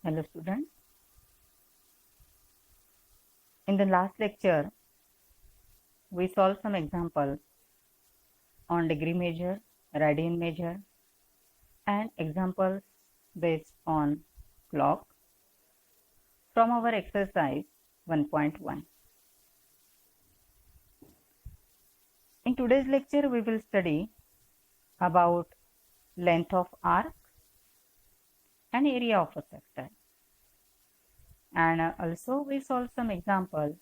Hello students. In the last lecture, we solved some examples on degree measure, radian measure, and examples based on clock from our exercise 1.1. In today's lecture, we will study about length of arc and area of a sector. And also we solve some examples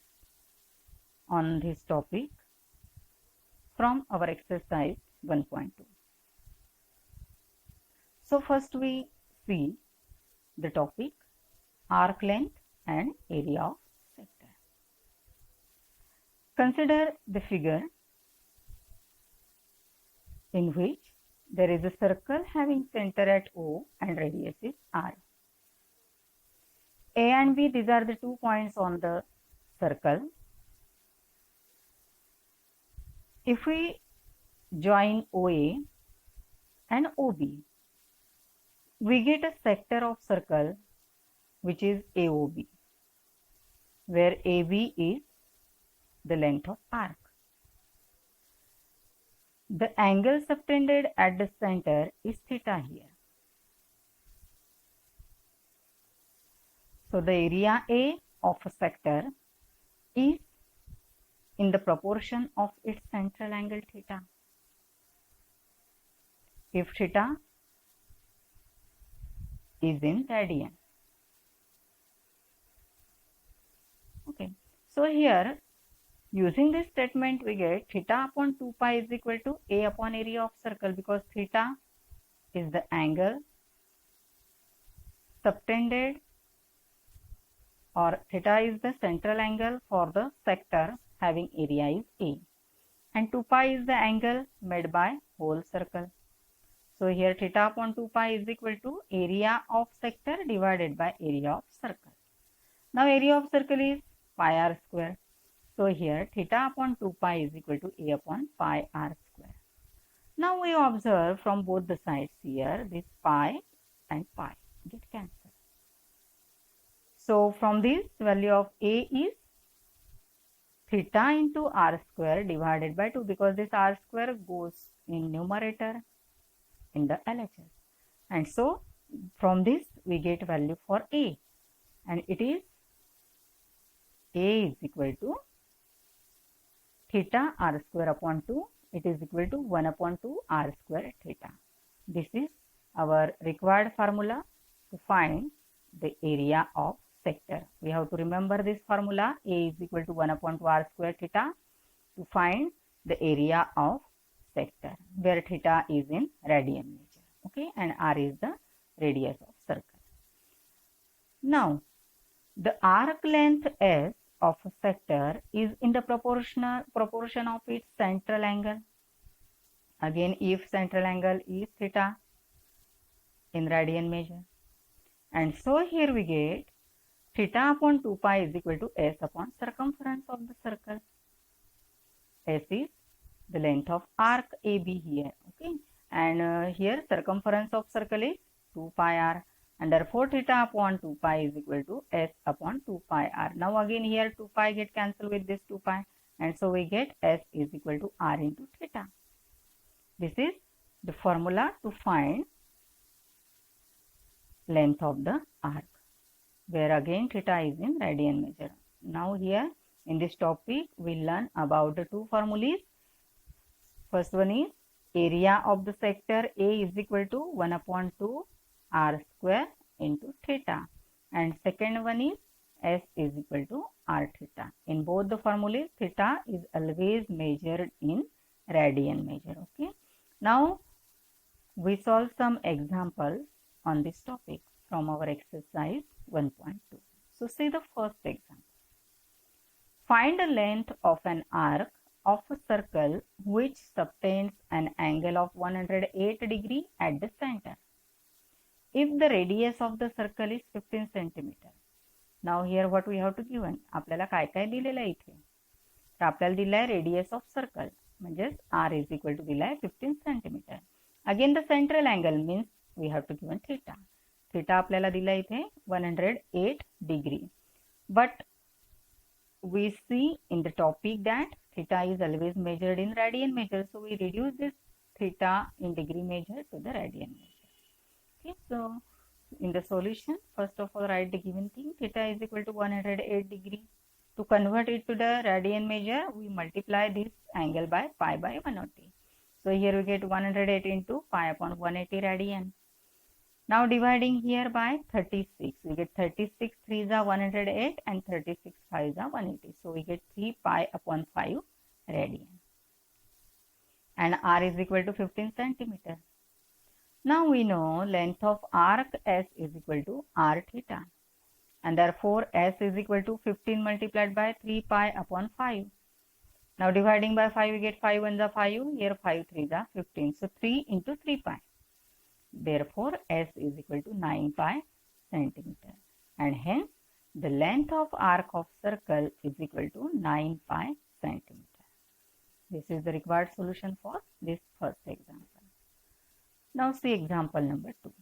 on this topic from our exercise 1.2. So first we see the topic arc length and area of sector. Consider the figure in which there is a circle having center at O and radius is R. A and B, these are the 2 points on the circle. If we join OA and OB, we get a sector of circle which is AOB, where AB is the length of arc. The angle subtended at the center is theta here. So the area A of a sector is in the proportion of its central angle theta. If theta is in radian. Okay. So here, using this statement, we get theta upon 2 pi is equal to A upon area of circle, because theta is the angle subtended, or theta is the central angle for the sector having area is A, and 2 pi is the angle made by whole circle. So here theta upon 2 pi is equal to area of sector divided by area of circle. Now area of circle is pi r square. So here theta upon 2 pi is equal to A upon pi r square. Now we observe from both the sides here, this pi and pi get cancelled. So from this, value of A is theta into r square divided by 2, because this r square goes in numerator in the LHS. And so from this we get value for A, and it is A is equal to theta r square upon 2, it is equal to 1 upon 2 r square theta. This is our required formula to find the area of sector. We have to remember this formula, A is equal to 1 upon 2 r square theta, to find the area of sector, where theta is in radian measure, okay, and r is the radius of circle. Now the arc length S of a sector is in the proportion of its central angle. Again, if central angle is theta in radian measure, and so here we get theta upon 2 pi is equal to S upon circumference of the circle. S is the length of arc AB here, okay, and here circumference of circle is 2 pi r, and therefore theta upon 2 pi is equal to S upon 2 pi r. Now again here 2 pi get cancelled with this 2 pi, and so we get S is equal to r into theta. This is the formula to find length of the arc, where again theta is in radian measure. Now here in this topic we learn about the two formulas. First one is area of the sector A is equal to 1 upon 2 r square into theta, and second one is S is equal to r theta. In both the formulas, theta is always measured in radian measure, okay. Now we solve some examples on this topic from our exercise 1.2. So see the first example. Find the length of an arc of a circle which subtends an angle of 108 degree at the center, if the radius of the circle is 15 centimeter. Now here what we have to given, आपल्याला काय काय दिलेलं आहे इथे, तर आपल्याला दिलाय radius of circle, म्हणजेच r is equal to दिलाय 15 centimeter. Again the central angle means we have to given theta. Theta आपल्याला दिला इथे 108 degree. But we see in the topic that theta is always measured in radian measure. So we reduce this theta in degree measure to the radian measure. Okay, so in the solution, first of all, write the given thing. Theta is equal to 108 degree. To convert it to the radian measure, we multiply this angle by pi by 180. So here we get 108 into pi upon 180 radian. Now dividing here by 36, we get 36 3s are 108 and 36 5s are 180. So we get 3 pi upon 5 radian. And r is equal to 15 centimeter. Now we know length of arc S is equal to r theta. And therefore S is equal to 15 multiplied by 3 pi upon 5. Now dividing by 5, we get 5 1s are 5, here 5 3s are 15. So 3 into 3 pi. Therefore, S is equal to 9 pi centimeter. And hence, the length of arc of circle is equal to 9 pi centimeter. This is the required solution for this first example. Now see example number 2.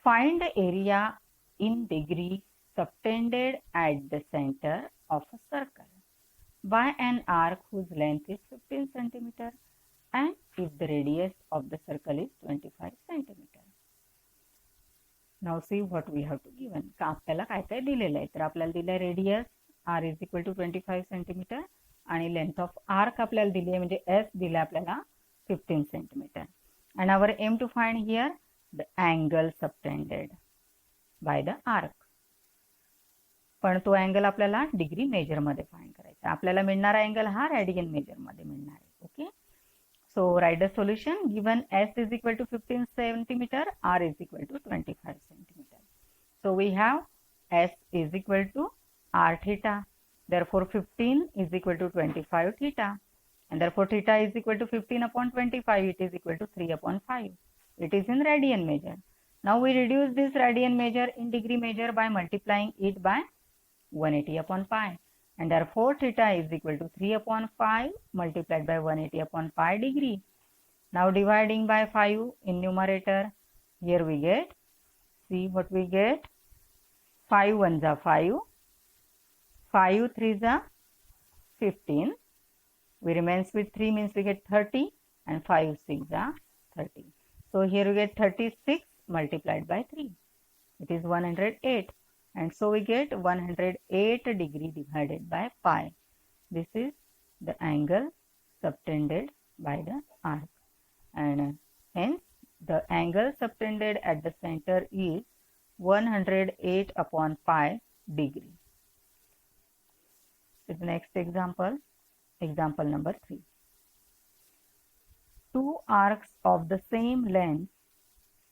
Find the area in degree subtended at the center of a circle by an arc whose length is 15 centimeter and if the radius of the circle is 25 centimeter. Now see what we have to given. का आपल्याला काय काय दिलेलं आहे तर आपल्याला दिलं radius r is equal to 25 centimeter आणि लेंथ ऑफ आर्क आपल्याला दिली आहे म्हणजे s दिला आपल्याला 15 centimeter. And our aim to find here the angle subtended by the arc. पण तो अँगल आपल्याला डिग्री मेजर मध्ये फाइंड करायचा. आपल्याला मिळणारा अँगल हा रेडियन मेजर मध्ये मिळणार आहे. Okay. So write the solution. Given S is equal to 15 centimeter, R is equal to 25 centimeter. So we have S is equal to R theta. Therefore 15 is equal to 25 theta. And therefore theta is equal to 15 upon 25. It is equal to 3 upon 5. It is in radian measure. Now we reduce this radian measure in degree measure by multiplying it by 180 upon pi. And therefore theta is equal to 3 upon 5 multiplied by 180 upon pi degree. Now dividing by 5 in numerator, here we get, see what we get, 5 1s are 5, 5 3s are 15, we remains with 3 means we get 30 and 5 6 are 30. So here we get 36 multiplied by 3, it is 108. And so we get 108 degree divided by pi. This is the angle subtended by the arc. And hence the angle subtended at the center is 108 upon pi degree. So the next example, example number 3. Two arcs of the same length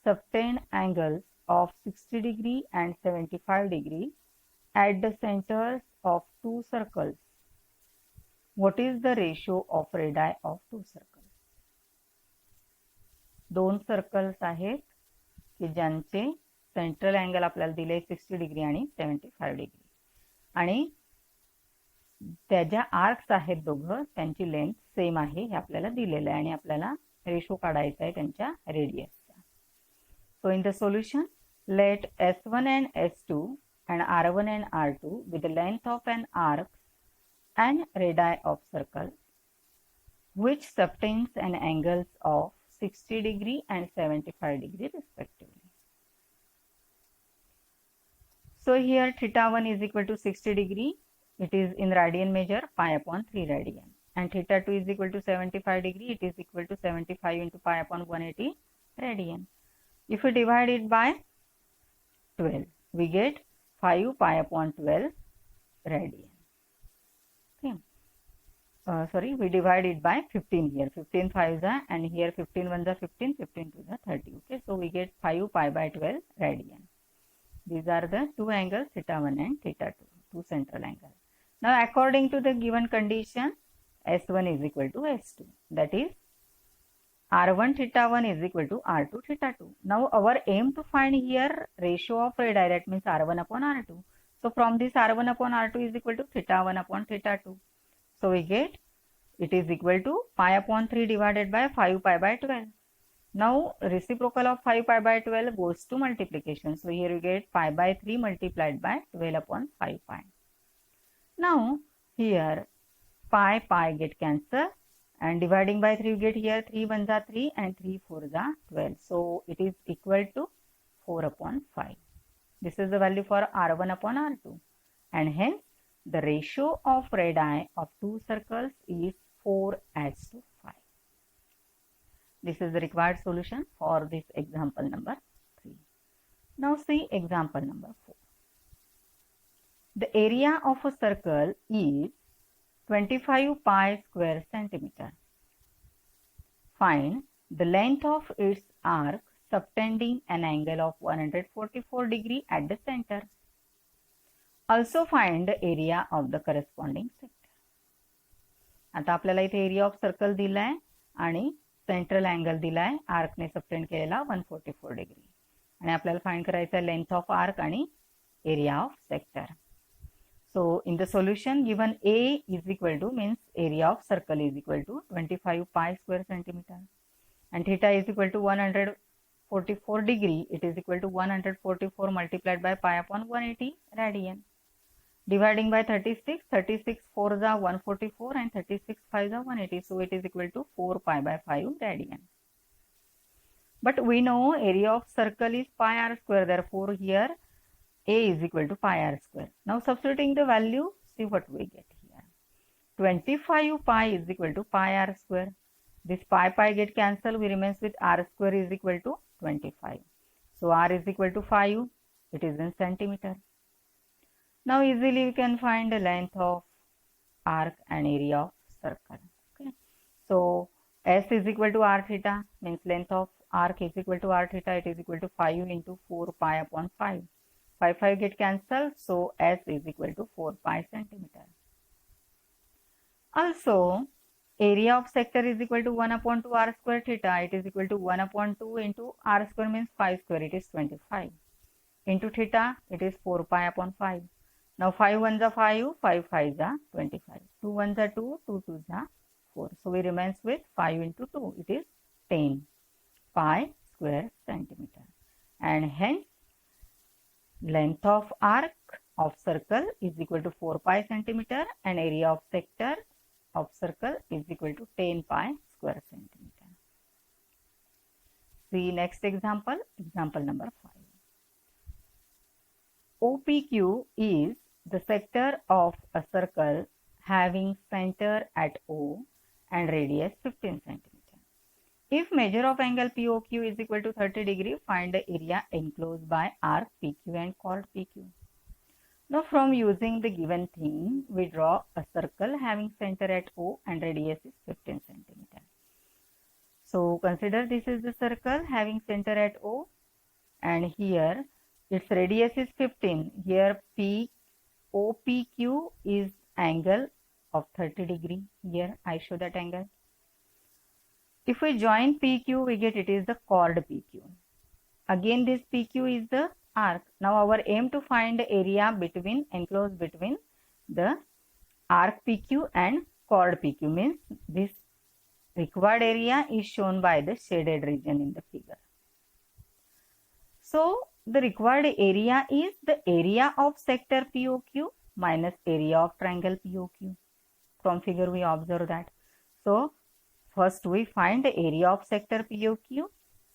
subtend angles of 60 degree and 75 degree at the centers of two circles. What is the ratio of radii of two circles? दोन circles आहेत की ज्यांचे central angle आपल्याला दिले 60 degree आणि 75 degree आणि त्याच्या arcs आहेत दोघं त्यांची लेंथ सेम आहे हे आपल्याला दिलेलं आहे आणि आपल्याला रेशो काढायचा आहे त्यांच्या रेडियसचा. So in the solution let S1 and S2 and R1 and R2 with the length of an arc and radii of circle which subtends an angles of 60 degree and 75 degree respectively. So here theta 1 is equal to 60 degree. It is in radian measure pi upon 3 radian. And theta 2 is equal to 75 degree. It is equal to 75 into pi upon 180 radian. If we divide it by 12, we get 5 pi upon 12 radian. Okay. Sorry, we divide it by 15 here. 15 5s are and here 15 1s are 15, 15 2s are 30. Okay, so we get 5 pi by 12 radian. These are the two angles theta 1 and theta 2, two central angles. Now according to the given condition, S1 is equal to S2. That is R1 theta 1 is equal to R2 theta 2. Now our aim to find here ratio of radii, that means R1 upon R2. So from this R1 upon R2 is equal to theta 1 upon theta 2. So we get it is equal to pi upon 3 divided by 5 pi by 12. Now reciprocal of 5 pi by 12 goes to multiplication. So here you get pi by 3 multiplied by 12 upon 5 pi. Now here pi get cancelled, and dividing by 3 you get here 3 1 are 3 and 3 4 are 12. So it is equal to 4 upon 5. This is the value for R1 upon R2, and hence the ratio of radii of two circles is 4:5. This is the required solution for this example number 3. Now see example number 4. The area of a circle is 25 pi square centimeter. Find the length of its arc subtending an angle of 144 degree at the center. Also find the area of the corresponding sector. आता आपल्याला इथे area of circle दिलाय आणि central angle दिलाय आर्कने subtend केलेला 144 degree, आणि आपल्याला find करायचा आहे लेंथ ऑफ आर्क आणि area of sector. So in the solution given A is equal to means area of circle is equal to 25 pi square centimeter, and theta is equal to 144 degree. It is equal to 144 multiplied by pi upon 180 radian. Dividing by 36, 36 4s are 144 and 36 5s are 180. So it is equal to 4 pi by 5 radian. But we know area of circle is pi r square. Therefore here A is equal to pi r square. Now substituting the value, see what we get here. 25 pi is equal to pi r square. This pi get cancelled. We remains with r square is equal to 25. So r is equal to 5. It is in centimeter. Now easily we can find the length of arc and area of circle. Okay. So S is equal to r theta, means length of arc is equal to r theta. It is equal to 5 into 4 pi upon 5. 5 get cancelled. So S is equal to 4 pi centimeter. Also area of sector is equal to 1 upon 2 r square theta. It is equal to 1 upon 2 into r square means 5 square. It is 25. Into theta it is 4 pi upon 5. Now 5 1s are 5, 5 5s are 25. 2 1s are 2, 2 2s are 4. So we remains with 5 into 2. It is 10 pi square centimeter. And hence length of arc of circle is equal to 4 pi centimeter and area of sector of circle is equal to 10 pi square centimeter. See next example, example number 5. OPQ is the sector of a circle having center at O and radius 15 centimeter. If measure of angle POQ is equal to 30 degree, find the area enclosed by arc PQ and chord PQ. Now from using the given thing, we draw a circle having center at O and radius is 15 centimeter. So consider this is the circle having center at O, and here its radius is 15. Here OPQ is angle of 30 degree. Here I show that angle. If we join PQ, we get it is the chord PQ. Again this PQ is the arc. Now our aim to find the area between enclosed between the arc PQ and chord PQ, means this required area is shown by the shaded region in the figure. So the required area is the area of sector POQ minus area of triangle POQ. From figure we observe that. So first we find the area of sector POQ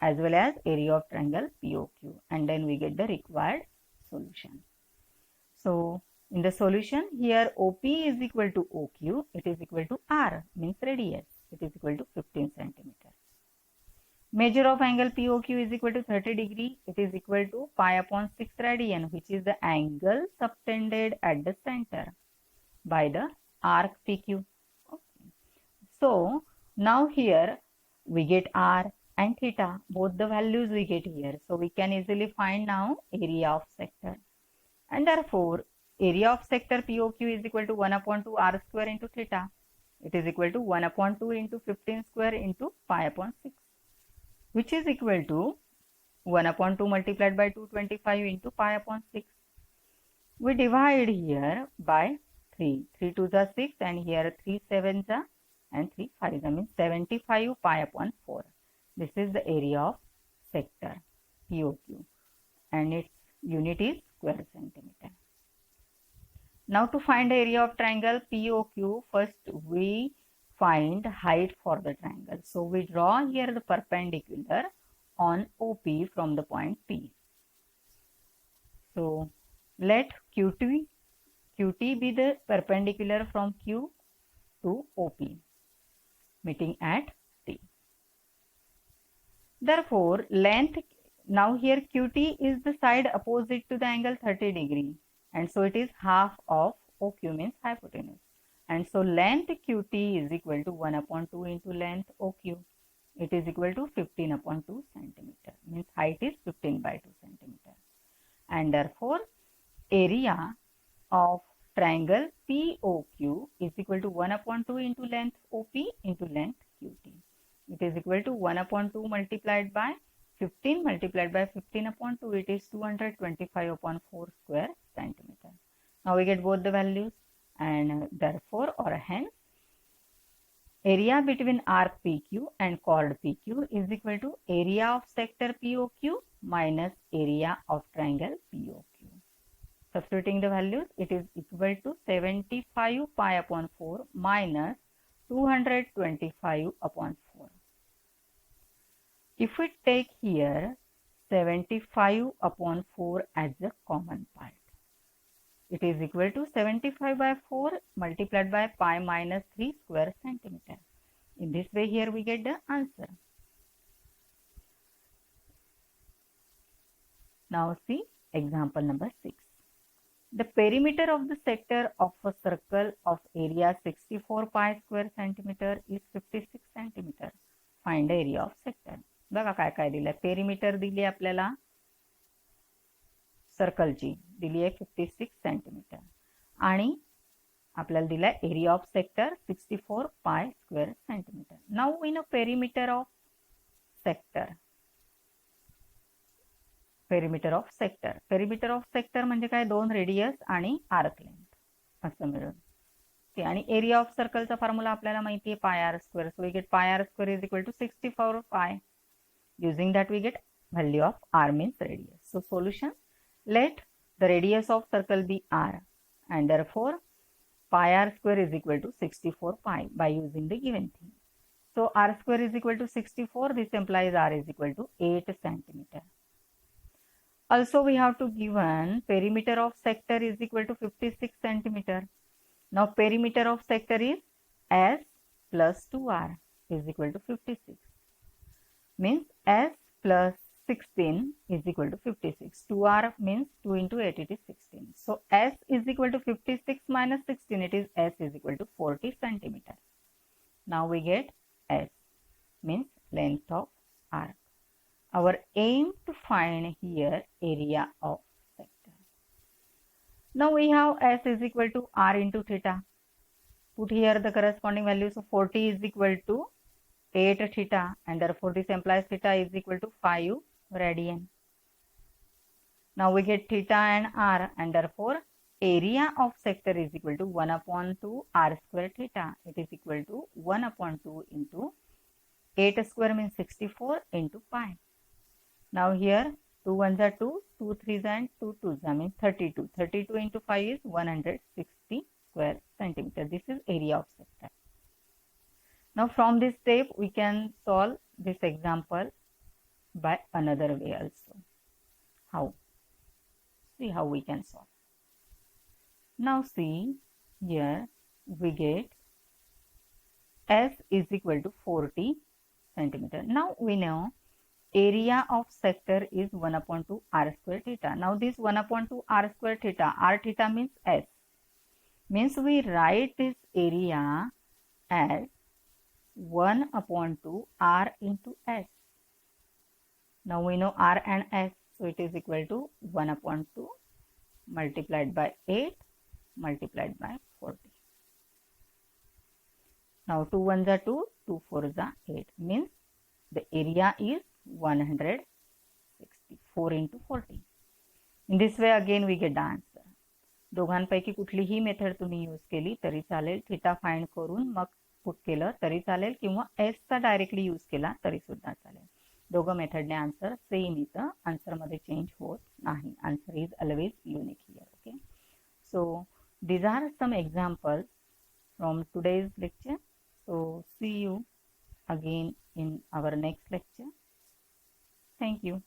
as well as area of triangle POQ, and then we get the required solution. So in the solution here OP is equal to OQ, it is equal to R, means radius, it is equal to 15 centimeter. Measure of angle POQ is equal to 30 degree. It is equal to pi upon 6 radian, which is the angle subtended at the center by the arc PQ. Okay. So now here we get R and theta, both the values we get here. So we can easily find now area of sector, and therefore area of sector POQ is equal to 1 upon 2 r square into theta. It is equal to 1 upon 2 into 15 square into pi upon 6, which is equal to 1 upon 2 multiplied by 225 into pi upon 6. We divide here by 3. 3 2s are 6 and here 3 7s are and 3 5s are, means 75 pi upon 4. This is the area of sector POQ and its unit is square centimeter. Now to find the area of triangle POQ, first we find height for the triangle. So we draw here the perpendicular on OP from the point P. So let QT be the perpendicular from Q to OP meeting at T. Therefore, length, now here QT is the side opposite to the angle 30 degree, and so it is half of OQ means hypotenuse, and so length QT is equal to 1/2 into length OQ. It is equal to 15/2 centimeter, means height is 15/2 centimeter, and therefore area of triangle POQ is equal to 1/2 into length OP into length QT. It is equal to 1/2 multiplied by 15 multiplied by 15/2. It is 225/4 square centimeter. Now we get both the values, and therefore or hence area between arc PQ and chord PQ is equal to area of sector POQ minus area of triangle POQ. Substituting the values, it is equal to 75 pi/4 minus 225/4. If we take here 75/4 as a common part, it is equal to 75/4 multiplied by pi minus 3 square centimeter. In this way, here we get the answer. Now see example number 6. The perimeter of the sector of a circle of area 64 pi square centimeter is 56 centimeter. Find the area of sector. बघा काय काय दिलंय. Perimeter दिली आपल्याला सर्कलची, दिली आहे 56 centimetre, आणि आपल्याला दिलाय area of sector 64 pi square centimetre. Now we know perimeter of sector. Perimeter of sector, perimeter of sector म्हणजे काय, 2 रेडियस आणि आर्क लेंथ असं मिळून. आणि एरिया ऑफ सर्कलचा फॉर्म्युला आपल्याला माहिती आहे pi r square. So we get pi r square is equal to 64 pi. Using that we get value of r means radius. So solution, let the radius of circle be r, and therefore pi r square is equal to 64 pi by using the given thing. So r square is equal to 64. This implies r is equal to 8 centimeter. Also we have to given perimeter of sector is equal to 56 centimeter. Now perimeter of sector is s plus 2r is equal to 56. Means s plus 16 is equal to 56. 2r means 2 into 8, it is 16. So s is equal to 56 minus 16, it is s is equal to 40 centimeter. Now we get s means length of arc. Our aim to find here area of sector. Now we have s is equal to r into theta. Put here the corresponding value. So 40 is equal to 8 theta, and therefore this implies theta is equal to 5 radian. Now we get theta and r, and therefore area of sector is equal to 1/2 r square theta. It is equal to 1/2 into 8 square means 64 into pi. Now here 2 1s are 2, 2 3s and 2 2s means 32. 32 into 5 is 160 square centimeter. This is area of sector. Now from this step we can solve this example by another way also. How? See how we can solve. Now see here we get s is equal to 40 centimeter. Now we know area of sector is 1/2 r square theta. Now this 1/2 r square theta, r theta means s, means we write this area as 1/2 r into s. Now we know r and s, so it is equal to 1/2 multiplied by 8 multiplied by 40. Now 2 1s are 2, 2 4s are 8, means the area is 164 into 40. In this way again we get the answer. दोघांपैकी कुठलीही method तुम्ही use केली तरी चालेल. Theta find करून मग put केलं तरी चालेल किंवा एसचा डायरेक्टली यूज केला तरी सुद्धा चालेल. दोघं मेथडने आन्सर सेम येतं, आन्सरमध्ये चेंज होत नाही. Answer is always unique here. Okay, so these are some examples from today's lecture. So see you again in our next lecture. Thank you.